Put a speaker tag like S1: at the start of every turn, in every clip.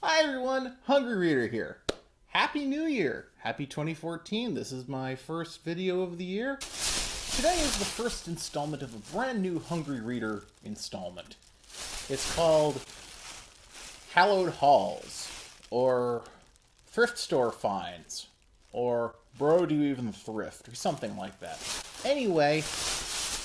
S1: Hi everyone, Hungry Reader here. Happy New Year! Happy 2014. This is my first video of the year. Today is the first installment of a brand new Hungry Reader installment. It's called Hallowed Halls, or Thrift Store Finds, or Bro Do You Even Thrift, or something like that. Anyway,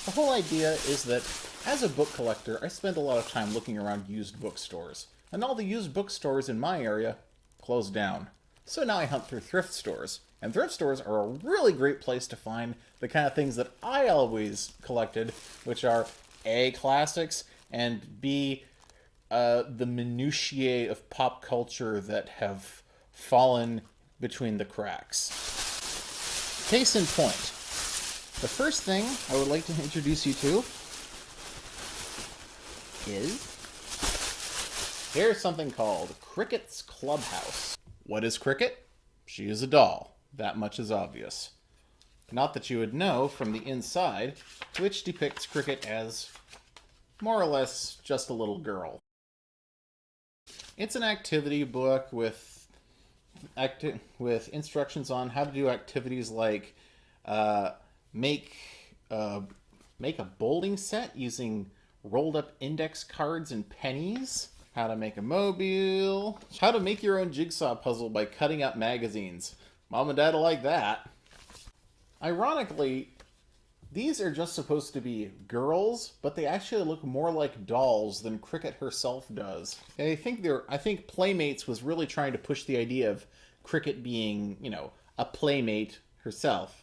S1: the whole idea is that as a book collector, I spend a lot of time looking around used bookstores. And all the used bookstores in my area closed down. So now I hunt through thrift stores. And thrift stores are a really great place to find the kind of things that I always collected, which are A, classics, and B, the minutiae of pop culture that have fallen between the cracks. Case in point, the first thing I would like to introduce you to is... here's something called Cricket's Clubhouse. What is Cricket? She is a doll. That much is obvious. Not that you would know from the inside, which depicts Cricket as more or less just a little girl. It's an activity book with instructions on how to do activities like make a bowling set using rolled up index cards and pennies, how to make a mobile, how to make your own jigsaw puzzle by cutting up magazines. Mom and Dad will like that. Ironically, these are just supposed to be girls, but they actually look more like dolls than Cricket herself does. And I think Playmates was really trying to push the idea of Cricket being, a playmate herself,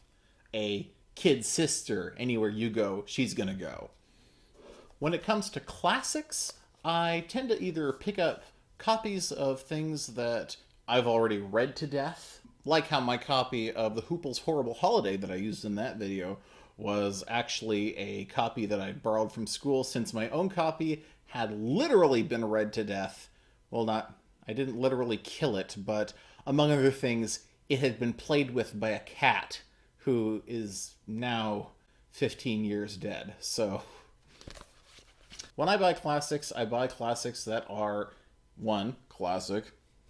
S1: a kid sister. Anywhere you go, she's gonna go. When it comes to classics, I tend to either pick up copies of things that I've already read to death, like how my copy of The Hoople's Horrible Holiday that I used in that video was actually a copy that I borrowed from school, since my own copy had literally been read to death. Well, I didn't literally kill it, but among other things, it had been played with by a cat who is now 15 years dead, so... when I buy classics that are, 1, classic,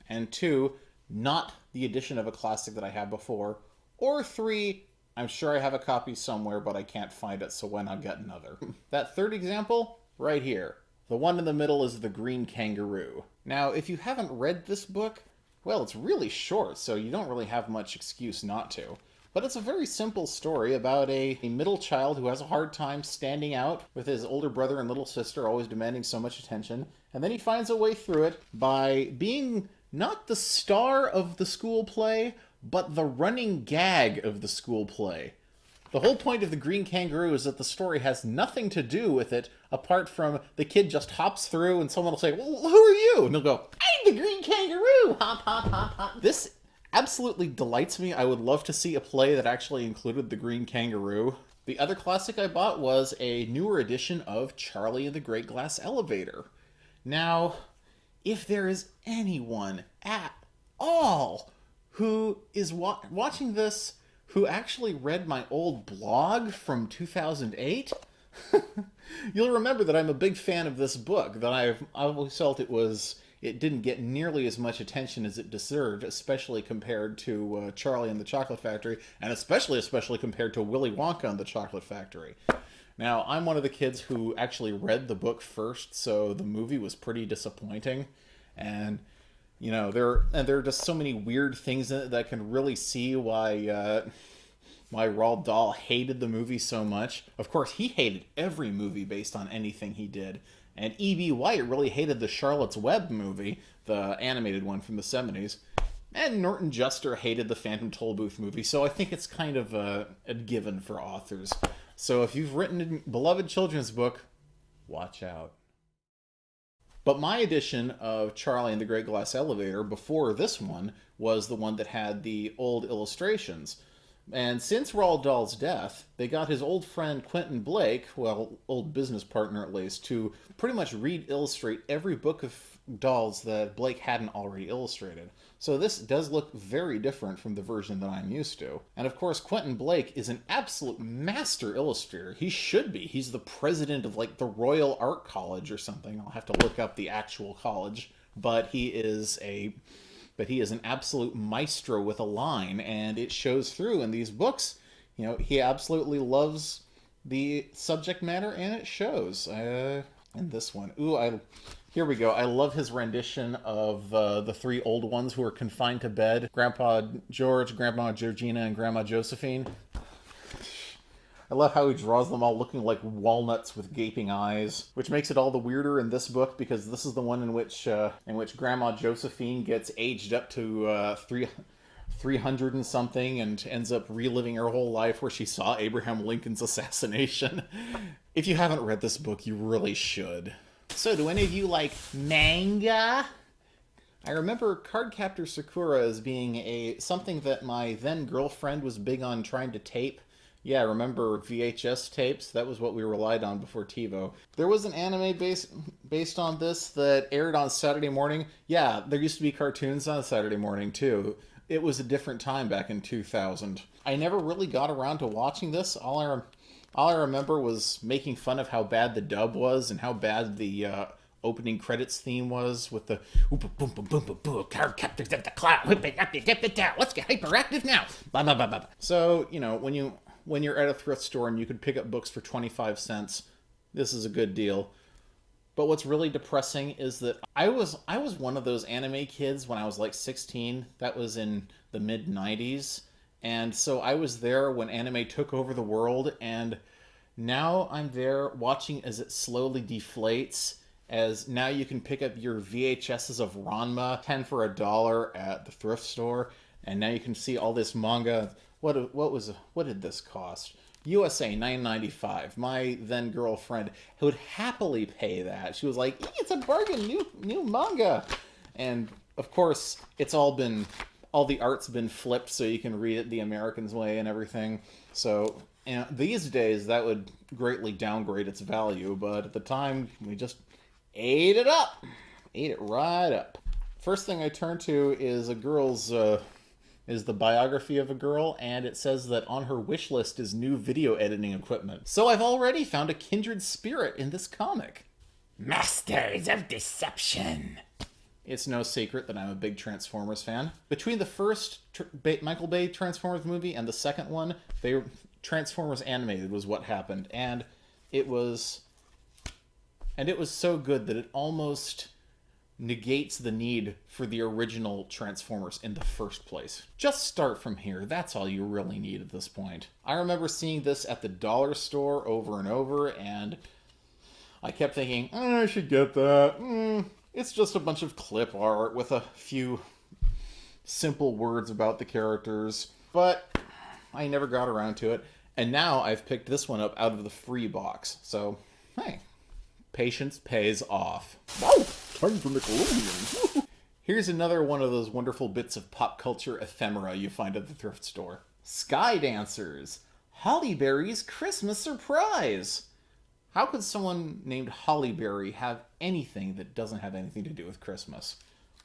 S1: and 2, not the edition of a classic that I had before, or 3, I'm sure I have a copy somewhere, but I can't find it, so why not get another? That third example, right here. The one in the middle is the Green Kangaroo. Now, if you haven't read this book, well, it's really short, so you don't really have much excuse not to. But it's a very simple story about a middle child who has a hard time standing out with his older brother and little sister always demanding so much attention. And then he finds a way through it by being not the star of the school play, but the running gag of the school play. The whole point of the Green Kangaroo is that the story has nothing to do with it apart from the kid just hops through and someone will say, "Well, who are you?" And he'll go, "I'm the Green Kangaroo! Hop, hop, hop, hop." This absolutely delights me. I would love to see a play that actually included the Green Kangaroo. The other classic I bought was a newer edition of Charlie and the Great Glass Elevator. Now, if there is anyone at all who is watching this who actually read my old blog from 2008, you'll remember that I'm a big fan of this book, that I've always felt it didn't get nearly as much attention as it deserved, especially compared to Charlie and the Chocolate Factory, and especially compared to Willy Wonka and the Chocolate Factory. Now, I'm one of the kids who actually read the book first, so the movie was pretty disappointing. And, there are just so many weird things in it that I can really see why Roald Dahl hated the movie so much. Of course, he hated every movie based on anything he did. And E.B. White really hated the Charlotte's Web movie, the animated one from the 70s. And Norton Juster hated the Phantom Tollbooth movie, so I think it's kind of a given for authors. So if you've written a beloved children's book, watch out. But my edition of Charlie and the Great Glass Elevator, before this one, was the one that had the old illustrations. And since Roald Dahl's death, they got his old friend Quentin Blake, well, old business partner at least, to pretty much illustrate every book of Dahl's that Blake hadn't already illustrated. So this does look very different from the version that I'm used to. And of course, Quentin Blake is an absolute master illustrator. He should be. He's the president of, like, the Royal Art College or something. I'll have to look up the actual college but he is an absolute maestro with a line, and it shows through in these books. You know, he absolutely loves the subject matter, and it shows. In this one, here we go. I love his rendition of the three old ones who are confined to bed: Grandpa George, Grandma Georgina, and Grandma Josephine. I love how he draws them all looking like walnuts with gaping eyes, which makes it all the weirder in this book because this is the one in which Grandma Josephine gets aged up to 300 and something and ends up reliving her whole life where she saw Abraham Lincoln's assassination. If you haven't read this book, you really should. So, do any of you like manga? I remember CardCaptor Sakura as being something that my then girlfriend was big on trying to tape. Yeah, remember VHS tapes? That was what we relied on before TiVo. There was an anime based on this that aired on Saturday morning. Yeah, there used to be cartoons on Saturday morning, too. It was a different time back in 2000. I never really got around to watching this. All I remember was making fun of how bad the dub was and how bad the opening credits theme was with the CardCaptors of the Clow. Let's get hyperactive now. Blah, blah, blah, blah. So, you know, when you're at a thrift store and you could pick up books for 25 cents, this is a good deal. But what's really depressing is that I was one of those anime kids when I was like 16. That was in the mid-90s. And so I was there when anime took over the world, and now I'm there watching as it slowly deflates, as now you can pick up your VHSs of Ranma, 10 for $1 at the thrift store, and now you can see all this manga. What did this cost? USA $9.95. My then girlfriend would happily pay that. She was like, "It's a bargain, new manga." And of course, all the art's been flipped so you can read it the American's way and everything. So, and these days that would greatly downgrade its value, but at the time we just ate it up. Ate it right up. First thing I turn to is is the biography of a girl, and it says that on her wish list is new video editing equipment. So I've already found a kindred spirit in this comic. Masters of Deception. It's no secret that I'm a big Transformers fan. Between the first Michael Bay Transformers movie and the second one, Transformers animated was what happened, and it was so good that it almost negates the need for the original Transformers in the first place. Just start from here. That's all you really need at this point. I remember seeing this at the dollar store over and over, and I kept thinking, I should get that. It's just a bunch of clip art with a few simple words about the characters, but I never got around to it. And now I've picked this one up out of the free box. So, hey, patience pays off. Whoa! Time for Nickelodeon. Here's another one of those wonderful bits of pop culture ephemera you find at the thrift store. Sky Dancers. Holly Berry's Christmas Surprise. How could someone named Holly Berry have anything that doesn't have anything to do with Christmas?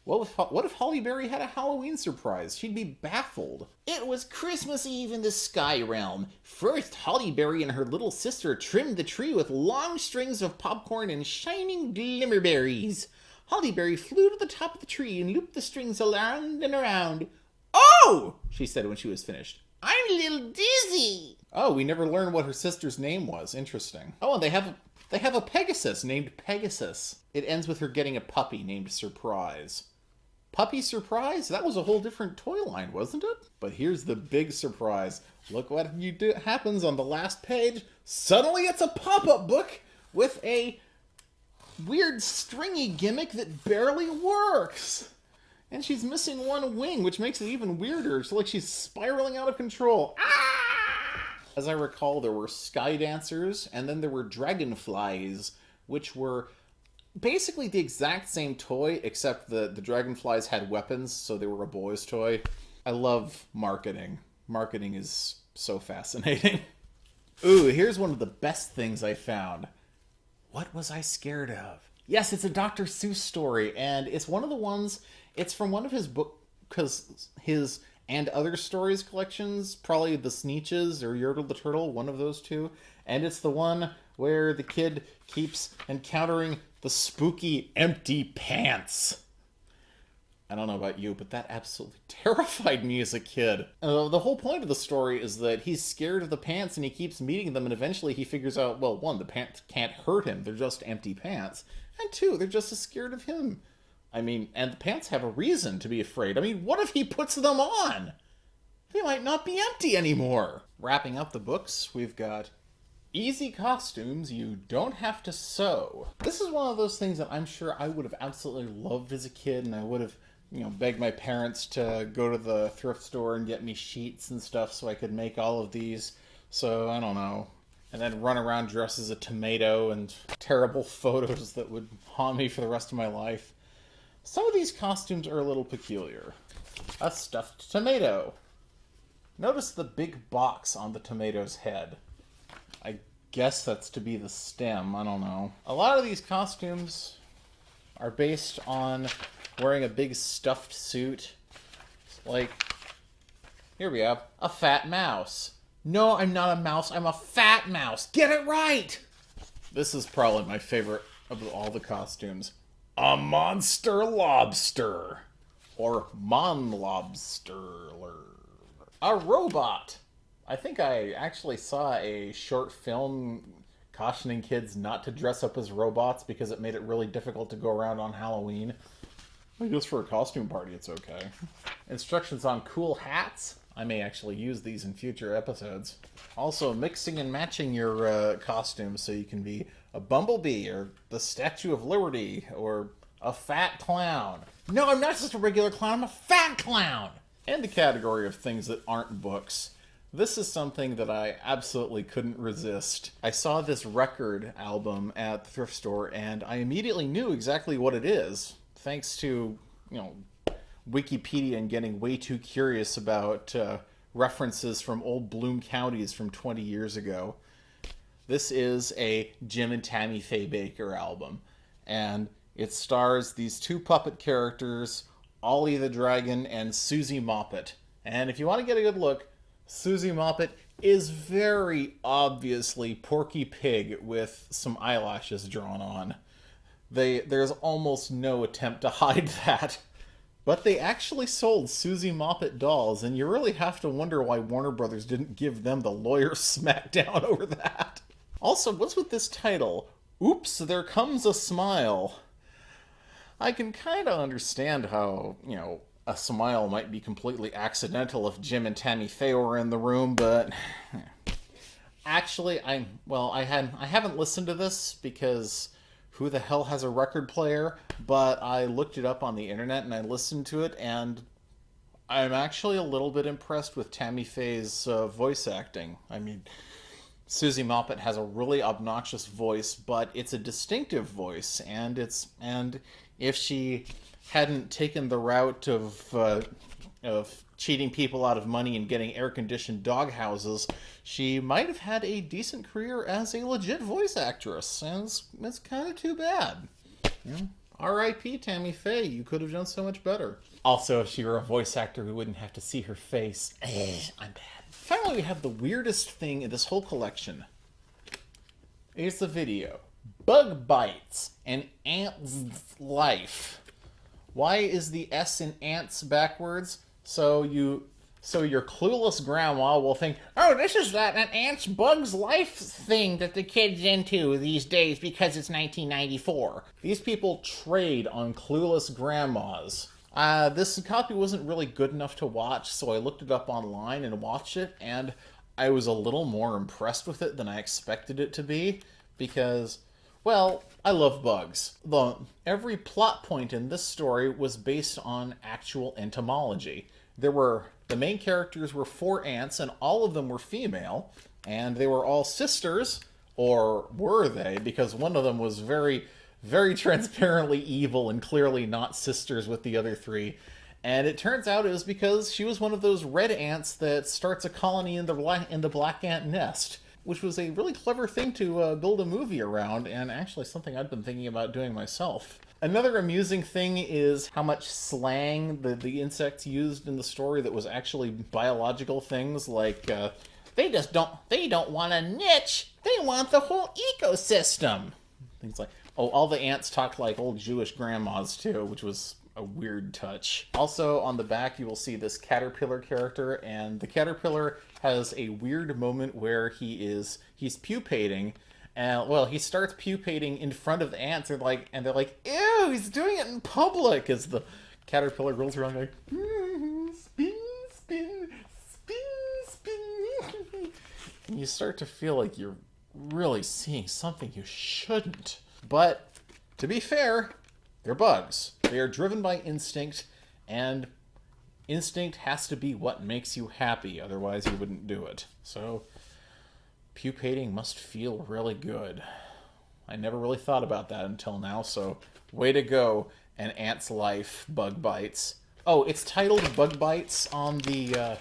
S1: What if Holly Berry had a Halloween surprise? She'd be baffled. It was Christmas Eve in the Sky Realm. First, Holly Berry and her little sister trimmed the tree with long strings of popcorn and shining glimmerberries. Holly Berry flew to the top of the tree and looped the strings around and around. "Oh!" she said when she was finished. "I'm a little dizzy." Oh, we never learned what her sister's name was. Interesting. Oh, and they have a Pegasus named Pegasus. It ends with her getting a puppy named Surprise. Puppy Surprise? That was a whole different toy line, wasn't it? But here's the big surprise. Look what happens on the last page. Suddenly it's a pop-up book with a weird stringy gimmick that barely works. And she's missing one wing, which makes it even weirder. It's like she's spiraling out of control. Ah! As I recall, there were Sky Dancers, and then there were Dragonflies, which were basically the exact same toy, except the Dragonflies had weapons, so they were a boy's toy. I love marketing. Marketing is so fascinating. Ooh, here's one of the best things I found. What was I scared of? Yes, it's a Dr. Seuss story, and it's one of the ones... It's from one of his his and other stories collections, probably the Sneetches or Yertle the Turtle, one of those two. And it's the one where the kid keeps encountering the spooky empty pants. I don't know about you, but that absolutely terrified me as a kid. The whole point of the story is that he's scared of the pants and he keeps meeting them, and eventually he figures out, well, one, the pants can't hurt him. They're just empty pants. And two, they're just as scared of him. I mean, and the pants have a reason to be afraid. I mean, what if he puts them on? They might not be empty anymore. Wrapping up the books, we've got easy costumes you don't have to sew. This is one of those things that I'm sure I would have absolutely loved as a kid, and I would have, begged my parents to go to the thrift store and get me sheets and stuff so I could make all of these. So, I don't know. And then run around dressed as a tomato and terrible photos that would haunt me for the rest of my life. Some of these costumes are a little peculiar. A stuffed tomato. Notice the big box on the tomato's head. I guess that's to be the stem, I don't know. A lot of these costumes are based on wearing a big stuffed suit. Like, here we have a fat mouse. No, I'm not a mouse, I'm a fat mouse. Get it right! This is probably my favorite of all the costumes. A monster lobster. Or mon-lobsterler. A robot. I think I actually saw a short film cautioning kids not to dress up as robots because it made it really difficult to go around on Halloween. I guess for a costume party it's okay. Instructions on cool hats. I may actually use these in future episodes. Also, mixing and matching your costumes so you can be a bumblebee, or the Statue of Liberty, or a fat clown. No, I'm not just a regular clown, I'm a fat clown! And the category of things that aren't books. This is something that I absolutely couldn't resist. I saw this record album at the thrift store, and I immediately knew exactly what it is, thanks to, Wikipedia and getting way too curious about references from old Bloom counties from 20 years ago. This is a Jim and Tammy Faye Baker album, and it stars these two puppet characters, Ollie the Dragon and Susie Moppet. And if you want to get a good look, Susie Moppet is very obviously Porky Pig with some eyelashes drawn on. There's almost no attempt to hide that. But they actually sold Susie Moppet dolls, and you really have to wonder why Warner Brothers didn't give them the lawyer smackdown over that. Also, what's with this title? Oops, There Comes a Smile. I can kind of understand how, a smile might be completely accidental if Jim and Tammy Faye were in the room, but actually, I haven't listened to this because who the hell has a record player? But I looked it up on the internet and I listened to it, and I'm actually a little bit impressed with Tammy Faye's voice acting. I mean, Susie Moppet has a really obnoxious voice, but it's a distinctive voice, and if she hadn't taken the route of cheating people out of money and getting air-conditioned doghouses, she might have had a decent career as a legit voice actress, and it's kind of too bad. R.I.P. Tammy Faye, you could have done so much better. Also, if she were a voice actor, we wouldn't have to see her face. I'm bad. Finally, we have the weirdest thing in this whole collection. Here's the video. Bug Bites, an Ant's Life. Why is the S in ants backwards? So your clueless grandma will think, oh, this is an ant's bug's life thing that the kid's into these days because it's 1994. These people trade on clueless grandmas. This copy wasn't really good enough to watch, so I looked it up online and watched it, and I was a little more impressed with it than I expected it to be, because, well, I love bugs. Every plot point in this story was based on actual entomology. The main characters were 4 ants, and all of them were female, and they were all sisters, or were they? Because one of them was very, very transparently evil and clearly not sisters with the other 3. And it turns out it was because she was one of those red ants that starts a colony in the black ant nest, which was a really clever thing to build a movie around, and actually something I've been thinking about doing myself. Another amusing thing is how much slang the insects used in the story that was actually biological things, like they don't want a niche, they want the whole ecosystem. Things like, oh, all the ants talked like old Jewish grandmas too, which was a weird touch. Also on the back you will see this caterpillar character, and the caterpillar has a weird moment where he's pupating, and well, he starts pupating in front of the ants, and they're like, ew, he's doing it in public, as the caterpillar rolls around going, spin, spin, spin, spin. And you start to feel like you're really seeing something you shouldn't. But to be fair, they're bugs. They are driven by instinct, and instinct has to be what makes you happy, otherwise you wouldn't do it. So pupating must feel really good. I never really thought about that until now, so way to go, An Ant's Life Bug Bites. Oh, it's titled Bug Bites on the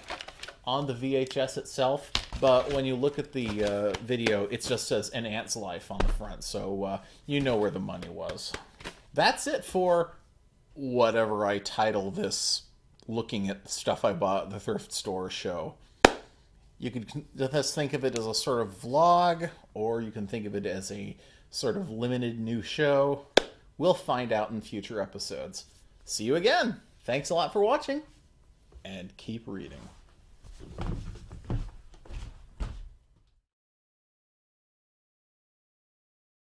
S1: VHS itself, but when you look at the video, it just says An Ant's Life on the front, so you know where the money was. That's it for whatever I title this looking at stuff I bought at the thrift store show. You could just think of it as a sort of vlog, or you can think of it as a sort of limited new show. We'll find out in future episodes. See you again! Thanks a lot for watching, and keep reading.